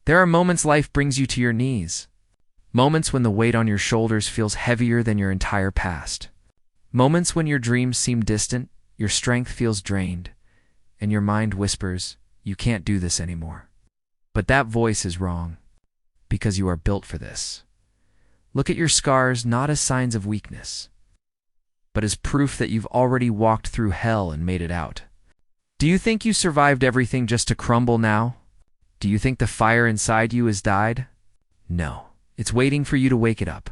There are moments life brings you to your knees. Moments when the weight on your shoulders feels heavier than your entire past. Moments when your dreams seem distant, your strength feels drained, and your mind whispers, "You can't do this anymore." But that voice is wrong, because you are built for this. Look at your scars not as signs of weakness, but as proof that you've already walked through hell and made it out. Do you think you survived everything just to crumble now? Do you think the fire inside you has died? No, it's waiting for you to wake it up.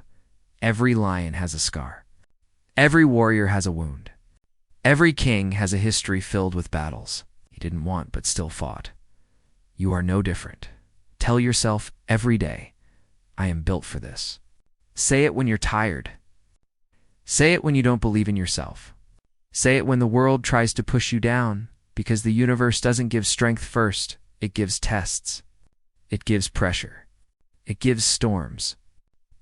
Every lion has a scar. Every warrior has a wound. Every king has a history filled with battles he didn't want but still fought. You are no different. Tell yourself every day, "I am built for this." Say it when you're tired. Say it when you don't believe in yourself. Say it when the world tries to push you down, because the universe doesn't give strength first, it gives tests. It gives pressure. It gives storms.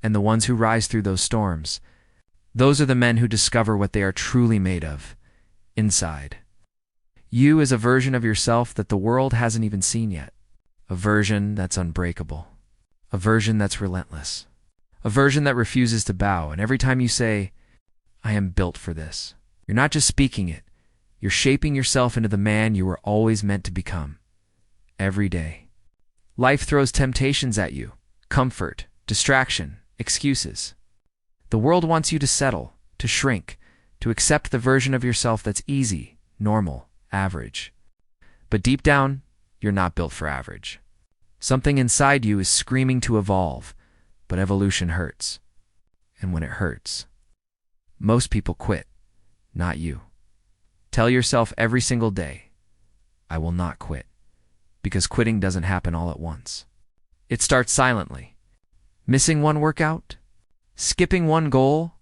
And the ones who rise through those storms, those are the men who discover what they are truly made of, inside. You is a version of yourself that the world hasn't even seen yet. A version that's unbreakable. A version that's relentless. A version that refuses to bow. And every time you say, "I am built for this," you're not just speaking it. You're shaping yourself into the man you were always meant to become. Every day. Life throws temptations at you. Comfort, distraction, excuses. The world wants you to settle, to shrink, to accept the version of yourself that's easy, normal, average. But deep down, you're not built for average. Something inside you is screaming to evolve, but evolution hurts. And when it hurts, most people quit, not you. Tell yourself every single day, "I will not quit," because quitting doesn't happen all at once. It starts silently. Missing one workout, skipping one goal,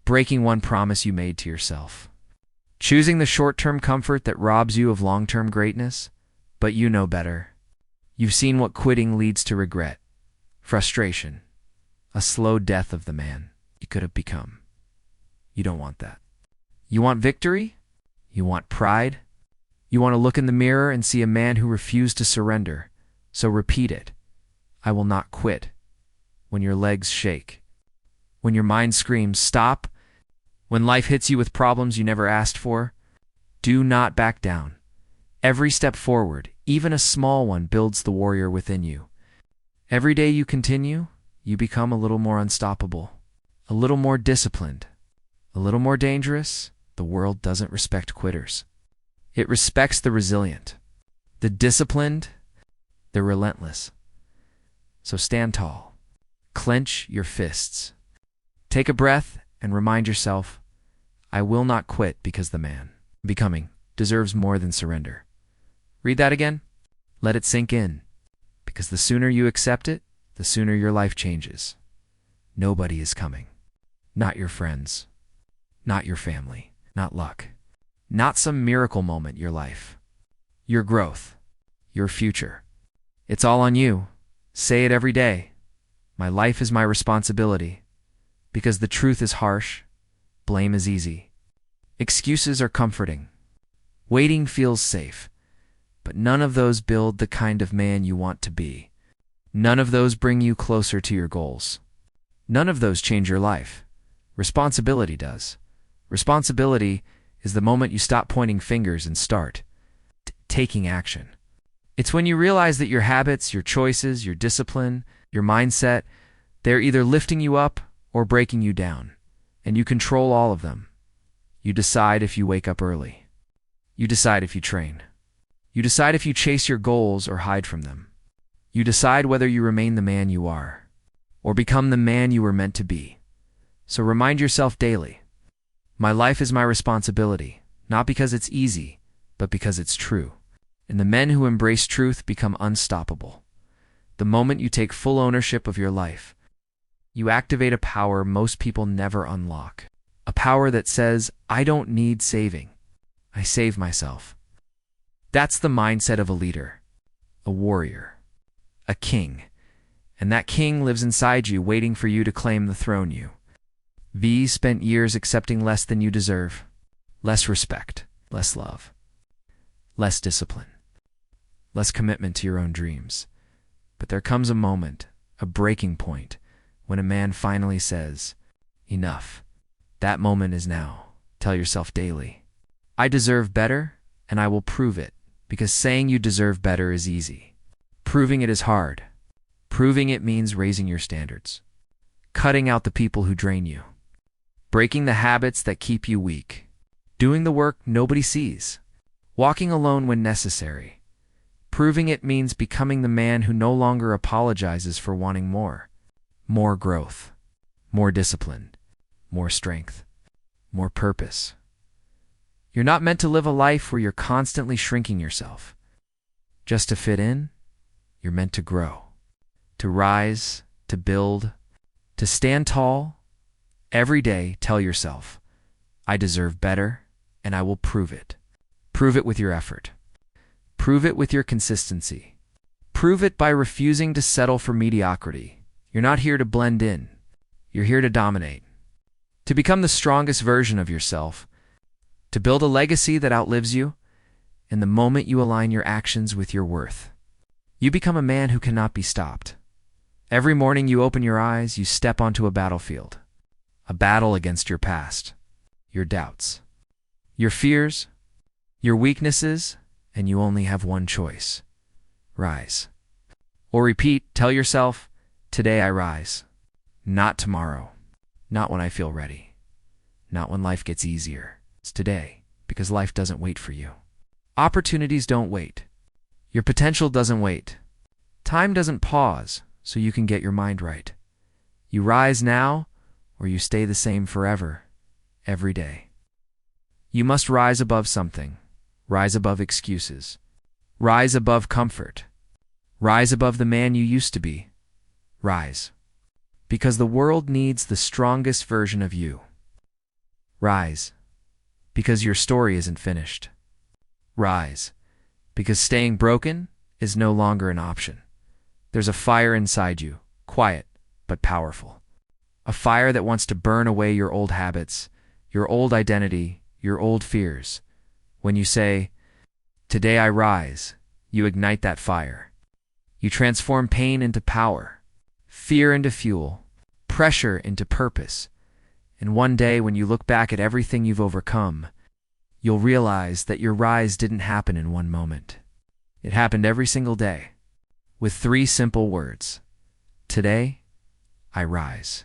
breaking one promise you made to yourself. Choosing the short-term comfort that robs you of long-term greatness, but you know better. You've seen what quitting leads to: regret, frustration, a slow death of the man you could have become. You don't want that. You want victory? You want pride? You want to look in the mirror and see a man who refused to surrender. So repeat it. "I will not quit." When your legs shake. When your mind screams, "Stop." When life hits you with problems you never asked for. Do not back down. Every step forward, even a small one, builds the warrior within you. Every day you continue, you become a little more unstoppable, a little more disciplined, a little more dangerous. The world doesn't respect quitters. It respects the resilient, the disciplined, the relentless. So stand tall. Clench your fists. Take a breath and remind yourself, "I will not quit because the man I'm becoming deserves more than surrender." Read that again. Let it sink in. Because the sooner you accept it, the sooner your life changes. Nobody is coming. Not your friends. Not your family. Not luck. Not some miracle moment. Your life. Your growth. Your future. It's all on you. Say it every day. My life is my responsibility. Because the truth is harsh. Blame is easy. Excuses are comforting. Waiting feels safe. But none of those build the kind of man you want to be. None of those bring you closer to your goals. None of those change your life. Responsibility does. Responsibility is the moment you stop pointing fingers and start taking action. It's when you realize that your habits, your choices, your discipline, your mindset, they're either lifting you up or breaking you down, and you control all of them. You decide if you wake up early. You decide if you train. You decide if you chase your goals or hide from them. You decide whether you remain the man you are or become the man you were meant to be. So remind yourself daily, my life is my responsibility, not because it's easy, but because it's true. And the men who embrace truth become unstoppable. The moment you take full ownership of your life, you activate a power most people never unlock. A power that says, I don't need saving. I save myself. That's the mindset of a leader, a warrior, a king. And that king lives inside you, waiting for you to claim the throne you. V spent years accepting less than you deserve, less respect, less love, less discipline, less commitment to your own dreams. But there comes a moment, a breaking point, when a man finally says, "Enough." That moment is now. Tell yourself daily, "I deserve better, and I will prove it," because saying you deserve better is easy. Proving it is hard. Proving it means raising your standards, cutting out the people who drain you, breaking the habits that keep you weak, doing the work nobody sees, walking alone when necessary. Proving it means becoming the man who no longer apologizes for wanting more. More growth, more discipline, more strength, more purpose. You're not meant to live a life where you're constantly shrinking yourself just to fit in. You're meant to grow, to rise, to build, to stand tall. Every day, tell yourself, "I deserve better, and I will prove it." Prove it with your effort. Prove it with your consistency. Prove it by refusing to settle for mediocrity. You're not here to blend in. You're here to dominate, to become the strongest version of yourself, to build a legacy that outlives you. And the moment you align your actions with your worth, you become a man who cannot be stopped. Every morning you open your eyes, you step onto a battlefield, a battle against your past, your doubts, your fears, your weaknesses, and you only have one choice: rise. Or repeat, tell yourself, "Today I rise." Not tomorrow, not when I feel ready, not when life gets easier. It's today, because life doesn't wait for you. Opportunities don't wait. Your potential doesn't wait. Time doesn't pause so you can get your mind right. You rise now, or you stay the same forever, every day. You must rise above something. Rise above excuses. Rise above comfort. Rise above the man you used to be. Rise. Because the world needs the strongest version of you. Rise. Because your story isn't finished. Rise. Because staying broken is no longer an option. There's a fire inside you, quiet but powerful. A fire that wants to burn away your old habits, your old identity, your old fears. When you say, "Today I rise," you ignite that fire. You transform pain into power, fear into fuel, pressure into purpose. And one day when you look back at everything you've overcome, you'll realize that your rise didn't happen in one moment. It happened every single day, with 3 simple words: "Today I rise."